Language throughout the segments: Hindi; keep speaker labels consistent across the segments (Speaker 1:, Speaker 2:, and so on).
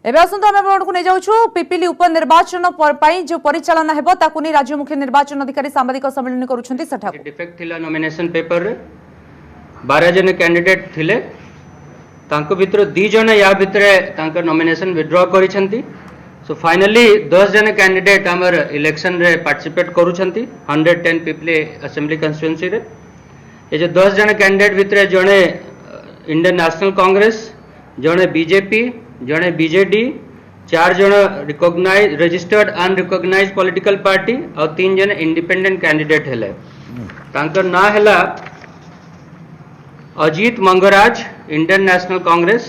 Speaker 1: एबे आसंतु आमे आपनको नै जाउछु पिपिली उपनिर्वाचन पई जो परिचालन हेबो ताकु नै राज्य मुख्य निर्वाचन अधिकारी सांबादिक सम्मेलन करूछन्ती सठा
Speaker 2: डिफेक्ट थिला नॉमिनेशन पेपर रे 12 जन कैंडिडेट थिले तांको भितर 2 जन या भितर तांकर नॉमिनेशन विथड्रॉ करिसंती। सो फाइनली 10 जन कैंडिडेट हमर इलेक्शन रे पार्टिसिपेट करूछंती 110 पिपिली असेंबली कॉन्स्टिट्यूएंसी रे। ए जो 10 जन कैंडिडेट भितर जने इंडियन नेशनल कांग्रेस, जने बीजेपी, जने बीजेडी, 4 जन recognise registered unrecognise political party और 3 जन इंडिपेंडेंट कैंडिडेट हेले। तांकर ना हेला Ajit Mangaraj Indian National Congress,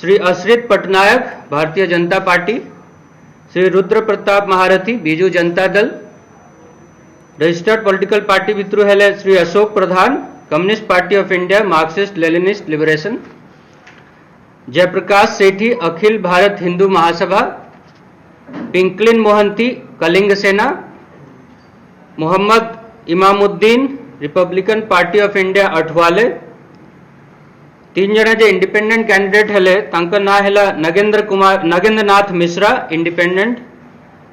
Speaker 2: Shri Ashrit Pattnaik Bharatiya Janata party, Shri Rudra Pratap महारथी Biju Janata Dal. Registered political party भितर हेले Shri Ashok Pradhan communist party of India Marxist Leninist liberation, Jayprakash Sethi Akhil Bharat Hindu Mahasabha, Pinkalin Mohanty Kalinga Sena, Mohammad Imamuddin Republican party of India Athawale. 3 जन जे इंडिपेंडेंट कैंडिडेट हेले तांका ना हेला Nagendra Nath Mishra independent,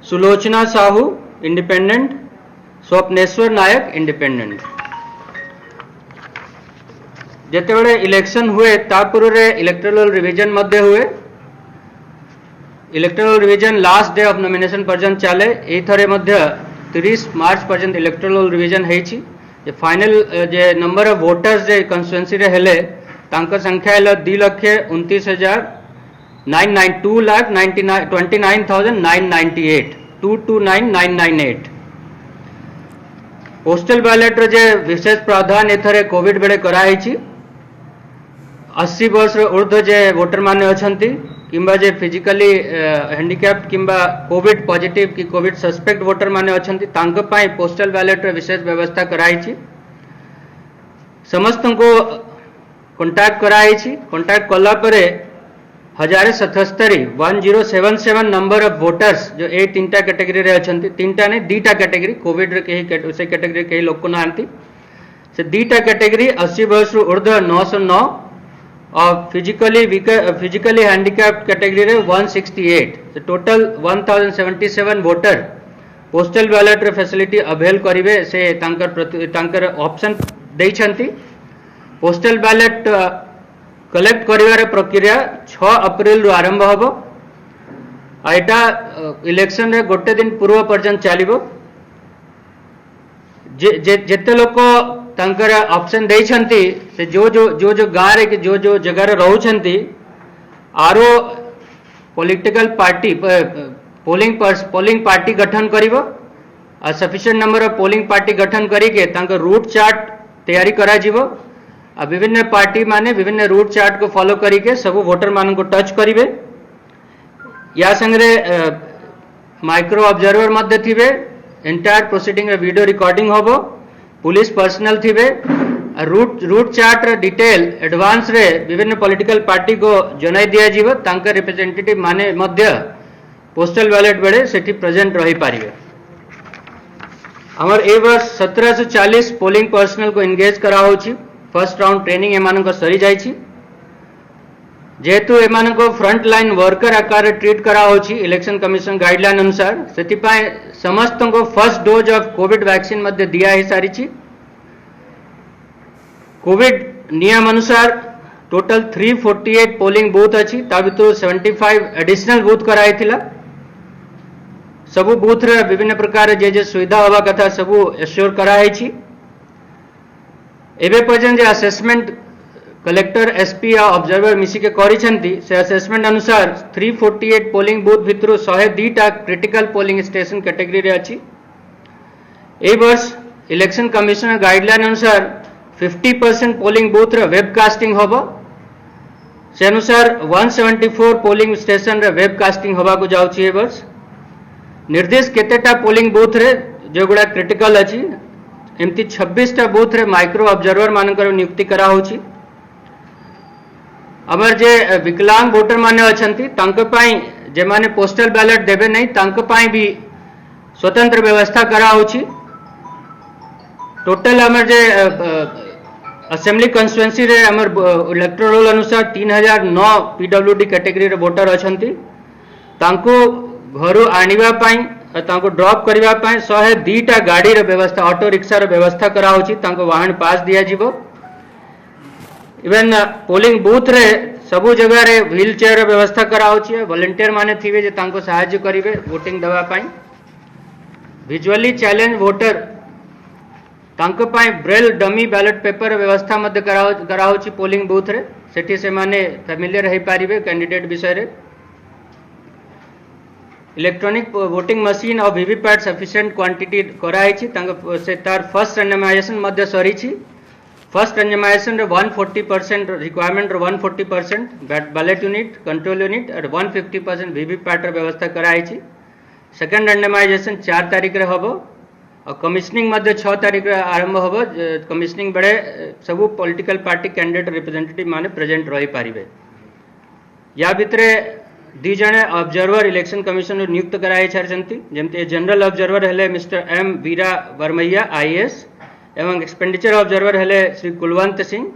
Speaker 2: Sulochana Sahu independent, Swapneswar Nayak independent. जेतेबेले इलेक्शन हुए तापूर्व इलेक्टोरल रिविजन मध्य हुए। Electoral revision last day of nomination पर्यंत चले। ए थरे मध्य 30 मार्च पर्यंत इलेक्टोरल रिविजन हेछि। जे फाइनल जे नंबर ऑफ वोटर्स जे कॉन्स्टिट्यूएंसी रे हेले तांकर संख्या हेला 2,29,998 229,998। पोस्टल बैलेट रे जे विशेष प्रावधान एथरे कोविड बेले कराइछि। 80 वर्ष ऊर्ध्व जे वोटर माने अछंती किंबा जे फिजिकली हैंडिकैप्ड किंबा कोविड पॉजिटिव कि कोविड सस्पेक्ट वोटर माने अछंती तांक पाई पोस्टल बैलेट रे विशेष व्यवस्था कराइछि। समस्त को कांटेक्ट कराइछि। कांटेक्ट कला परे 1077 नंबर ऑफ वोटर्स जो ए 3टा कैटेगरी रे अछंती, 3टा ने 2टा कैटेगरी कोविड रे केही से कैटेगरी केही लोक नांती से 2टा कैटेगरी 80 वर्ष ऊर्ध्व 909 और फिजिकली हैंडिकैप्ड कैटेगरी रे 168। तो टोटल 1077 वोटर पोस्टल बैलेट रे फैसिलिटी अवेल करिवे से तांकर ऑप्शन दैछंती। पोस्टल बैलेट कलेक्ट करिवार प्रक्रिया 6 अप्रैल रु आरंभ होबो। एटा इलेक्शन रे गोटे दिन पूर्व पर्यंत चलिबो। जेते लोक तांकर ऑप्शन दैछंती से जो गाँ रे जो जगह रे रहउछंती आरो पॉलिटिकल पार्टी पोलिंग पार्टी गठन करिवो और sufficient number of polling party गठन करिके तांकर रूट चार्ट तैयारी करा जिवो। आ विभिन्न पार्टी माने विभिन्न रूट चार्ट को फॉलो करिके सब वोटर मान को टच करिवे। या संगे माइक्रो ऑब्जर्वर मध्य थिबे। एंटायर प्रोसीडिंग रे वीडियो रिकॉर्डिंग होबो। पुलिस पर्सनल थिबे। रूट चार्ट डिटेल एडवांस रे विभिन्न पॉलिटिकल पार्टी को जनाई दिया जीवो। तांकर रिप्रेजेंटेटिव माने मध्य पोस्टल बैलेट बेले सेठी प्रेजेंट रही पारिबे। हमर ए वर्ष 1740 पोलिंग पर्सनल को एंगेज करा होछि। फर्स्ट राउंड ट्रेनिंग एमान को सरी जाइछि। जेहेतु एमान को फ्रंट लाइन वर्कर आकार ट्रीट करा होछि इलेक्शन कमिशन गाइडलाइन अनुसार सेति पाए समस्त को first dose of Covid vaccine मध्य दिया ही सारिछि। कोविड नियम अनुसार टोटल 348 पोलिंग बूथ अछि। ता भितर 75 एडिशनल बूथ कराइथिला। सबु बूथ रे विभिन्न प्रकार जे सुविधा होबा कथा सबु एश्योर कराइछि। एबे पर्यंत जे असेसमेंट कलेक्टर एसपी या ऑब्जर्वर मिसी के करिसंती से असेसमेंट अनुसार 348 पोलिंग बूथ भितर 102टा क्रिटिकल पोलिंग स्टेशन कैटेगरी रे अछि। ए वर्ष इलेक्शन कमिशन गाइडलाइन अनुसार 50% पोलिंग बूथ रे वेबकास्टिंग होबो। से अनुसार 174 पोलिंग स्टेशन रे वेबकास्टिंग होबा को जाउछि। ए वर्ष निर्देश केतेटा पोलिंग बूथ रे जो गुडा क्रिटिकल अछि एमती 26टा बूथ रे माइक्रो ऑब्जर्वर मानकर नियुक्ति करा होछि। अमर जे विकलांग वोटर माने अछंती तांक पाई जे माने पोस्टल बैलेट देबे नहीं तांक पाई भी स्वतंत्र व्यवस्था करा होछि। टोटल अमर जे असेंबली कन्स्टिट्युएंसी रे हमर इलेक्टोरल रोल अनुसार 3009 पीडब्ल्यूडी कैटेगरी रे वोटर अछंती तांको घरु आनिबा पई तांको ड्रॉप करबा पई 102 टा गाड़ी रे व्यवस्था ऑटो रिक्शा रे व्यवस्था करा होची तांको वाहन पास दिया जीवो इवन पोलिंग बूथ रे सबु जगह रे व्हील चेयर रे व्यवस्था करा होची वॉलंटियर माने थिबे जे तांको सहायता करिवे वोटिंग दवा पई विजुअली चैलेंज वोटर तांको पाई ब्रेल डमी बैलेट पेपर व्यवस्था मध्य कराउची पोलिंग बूथ रे सेठी से माने फैमिलियर हे पारिबे कैंडिडेट विषय रे इलेक्ट्रॉनिक वोटिंग मशीन और वीवीपैट सफिशिएंट क्वांटिटी कराइछि तांको से तार फर्स्ट रैंडमाइजेशन मध्य सरीछि फर्स्ट रैंडमाइजेशन रे 140% रिक्वायरमेंट रे 140% बैलेट यूनिट कंट्रोल यूनिट और 150% वीवीपैट रे व्यवस्था कराइछि सेकंड रैंडमाइजेशन 4 तारीख रे हबो और कमिशनिंग मध्य 6 तारीख रे आरंभ हबो कमिशनिंग बड़े सबु पॉलिटिकल पार्टी कैंडिडेट रिप्रेजेंटेटिव माने प्रेजेंट रही पारिबे या भितरे 2 जने ऑब्जर्वर इलेक्शन कमिशन नियुक्त कराई छारचंती जेमते जनरल ऑब्जर्वर हेले मिस्टर एम वीरा वर्मैया आईएएस एवं एक्सपेंडिचर ऑब्जर्वर हेले श्री कुलवंत सिंह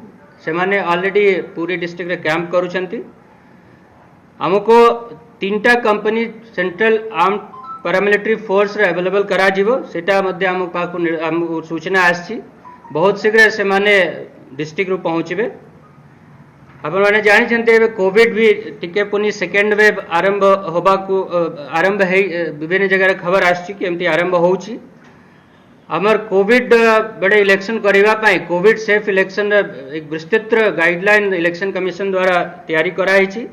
Speaker 2: से माने ऑलरेडी पूरी डिस्ट्रिक्ट रे कैंप करूछंती हमको 3टा company central arm paramilitary force रे अवेलेबल करा जीवो सेटा मध्ये हम पाकु सूचना आछि बहुत शीघ्र से माने डिस्ट्रिक्ट रू पहुंचबे अपन माने जानि छन्ते कोविड भी टिके पुनी सेकेंड वेव आरंभ होबा को आरंभ है विभिन्न जगह रे खबर आछि कि एमती आरंभ होउछि हमर कोविड बड़े इलेक्शन करबा पई कोविड सेफ इलेक्शन एक विस्तृत गाइडलाइन इलेक्शन कमिशन द्वारा तैयारी कराई छी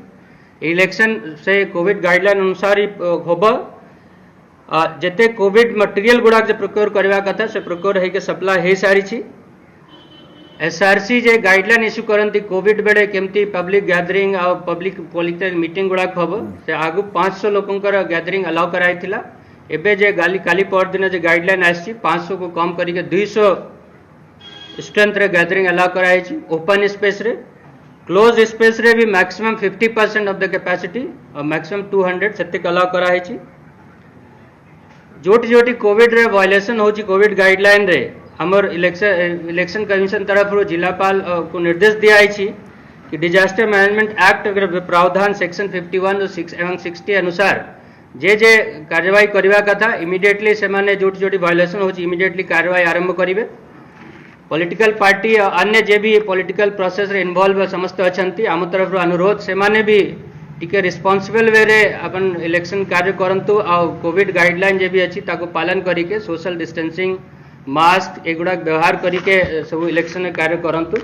Speaker 2: इलेक्शन से कोविड गाइडलाइन अनुसार ही होबा जते कोविड मटेरियल गुडा जे प्रोक्योर करबा कथा से प्रोक्योर है के सप्लाई हे सारी छी एसआरसी जे गाइडलाइन इश्यू करंती कोविड बेडे केमती पब्लिक गैदरिंग और पब्लिक पॉलिटिकल मीटिंग गुडा हबो से आगु 500 लोकंकर गैदरिंग अलाउ कराइथिला एबे जे काली पर दिन जे गाइडलाइन आछि 500 को कम करिके 200 स्ट्रेंथ रे गैदरिंग अलाउ कराइ छी ओपन स्पेस रे क्लोज स्पेस रे भी मैक्सिमम 50% ऑफ द कैपेसिटी और मैक्सिमम 200 सेते अलाउ कराइ छी जोटी जोटी कोविड रे वायलेशन होची कोविड गाइडलाइन रे हमर इलेक्शन कमीशन तरफ जिलापाल को निर्देश दिया है कि डिजास्टर मैनेजमेंट एक्ट प्रावधान सेक्शन 51 और 6 एवं 60 अनुसार जे जे कार्यवाही करवा कथा इमिडिएटली से माने जोटी जोटी वायलेशन होची इमिडिएटली कार्यवाही आरंभ करिवे पॉलिटिकल पार्टी और अन्य जे भी पॉलिटिकल प्रोसेस रे इन्वॉल्व समस्त अछंती आम तरफ अनुरोध से माने भी टिके रिस्पांसिबल वे रे अपन इलेक्शन कार्य करंतु और कोविड गाइडलाइन जे भी अछि ताको पालन करिके सोशल डिस्टेंसिंग मास्क एगुड़ा व्यवहार करिके सब इलेक्शन कार्य करंतु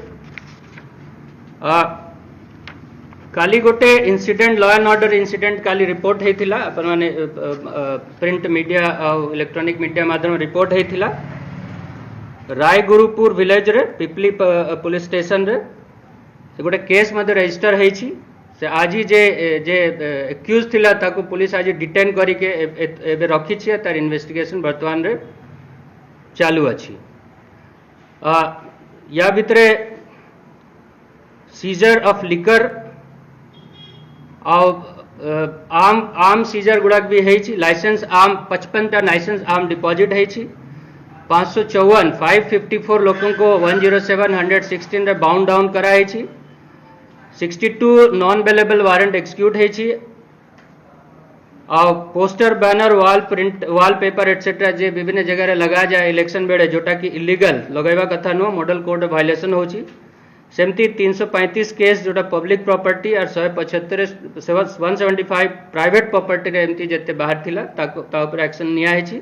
Speaker 2: काली गोटे incident law and order incident काली रिपोर्ट हेतिला अपन माने प्रिंट मीडिया और इलेक्ट्रॉनिक मीडिया माध्यम रिपोर्ट हेतिला रायगुरुपुर विलेज रे पिपली पुलिस स्टेशन रे गोटे केस मध्ये रजिस्टर हेछि से आज जे जे एक्यूज थिला ताको पुलिस आज डिटेन करिके एबे रखी छी तार इन्वेस्टिगेशन वर्तमान रे चालू अच्छी या भितरे सीजर ऑफ लिकर और आम सीजर गुड़ाक भी है लाइसेंस आम 55 टा लाइसेंस आम डिपॉजिट है 554 554 लोगों को 107 116 रे बाउंड डाउन करा है 62 नॉन अवेलेबल वारंट एक्सिक्यूट है और पोस्टर बैनर वाल प्रिंट वाल पेपर एटसेट्रा जे विभिन्न जगह रे लगा जाए इलेक्शन बेड़े जोटा कि इलीगल लगाइबा कथा नो मॉडल कोड वायलेशन होची सेमती 335 केस जोटा पब्लिक प्रॉपर्टी और 175 प्राइवेट प्रॉपर्टी रे एमती जते बाहर थिला ता ऊपर एक्शन निया है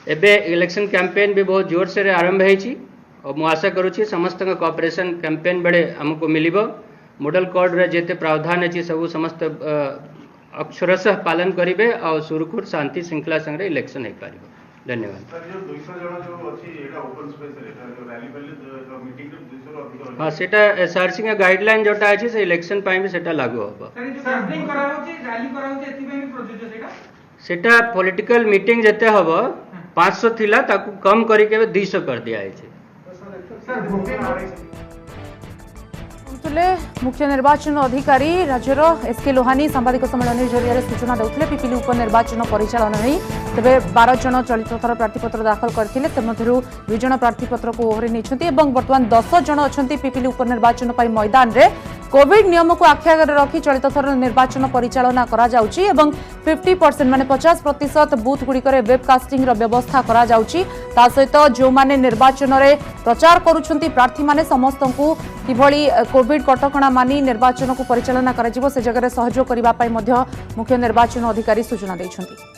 Speaker 2: एबे इलेक्शन कैंपेन भी बहुत जोर से आरंभ है और मु आशा करूची समस्त कोऑपरेशन कैंपेन बेड़े हमको मिलिबो मॉडल कोड रे जेते प्रावधान अछि सब समस्त अक्षरशः पालन करिवे और सुरखुर शांति श्रृंखला संगे इलेक्शन हो पारिबो धन्यवाद
Speaker 3: सर जो 200 जण जो अछि एटा ओपन स्पेस रे जो रैली पहले जो मीटिंग रे 200 रो अधिक
Speaker 2: हां सेटा एसआरसी का गाइडलाइन जोटा अछि से इलेक्शन पाई भी सेटा लागू होबो
Speaker 4: सर जो सैम्पलिंग करा होची रैली करा होची एथि में भी प्रोसीजर सेटा
Speaker 2: सेटा पॉलिटिकल मीटिंग जते हबो 500 थिला ताकू कम करी के 200 कर दिया है
Speaker 4: सर
Speaker 1: କହୁଥିଲେ ମୁଖ୍ୟ ନିର୍ବାଚନ ଅଧିକାରୀ ରାଜ୍ୟର ଏସ୍କେ ଲୋହାନୀ ସାମ୍ବାଦିକ ସମ୍ମିଳନୀ ଜରିଆରେ ସୂଚନା ଦେଉଥିଲେ ପିପିଲି ଉପନିର୍ବାଚନ ପରିଚାଳନା ନେଇ। ତେବେ 12 ଜଣ ଚଳିତ ଥର ପ୍ରାର୍ଥୀପତ୍ର ଦାଖଲ କରିଥିଲେ ସେ ମଧ୍ୟରୁ 2 ଜଣ ପ୍ରାର୍ଥୀପତ୍ରକୁ ଓହରି ନେଇଛନ୍ତି ଏବଂ ବର୍ତ୍ତମାନ 10 ଜଣ ଅଛନ୍ତି ପିପିଲି ଉପନିର୍ବାଚନ ପାଇଁ ମଇଦାନରେ। कोविड नियम को आखि आगे रखी चलित थर निर्वाचन परिचालना करा जाउची एवं 50% माने 50% बूथ गुड़िक वेबकास्टिंग व्यवस्था करा जाउची। ता सहित जो माने निर्वाचन रे प्रचार करुछंती प्रार्थी माने समस्त को किभली कोविड कटकणा मानी निर्वाचन को परिचालना करा जिवो से जगह सहयोग करबा पई मध्य मुख्य निर्वाचन अधिकारी सूचना दैछंती।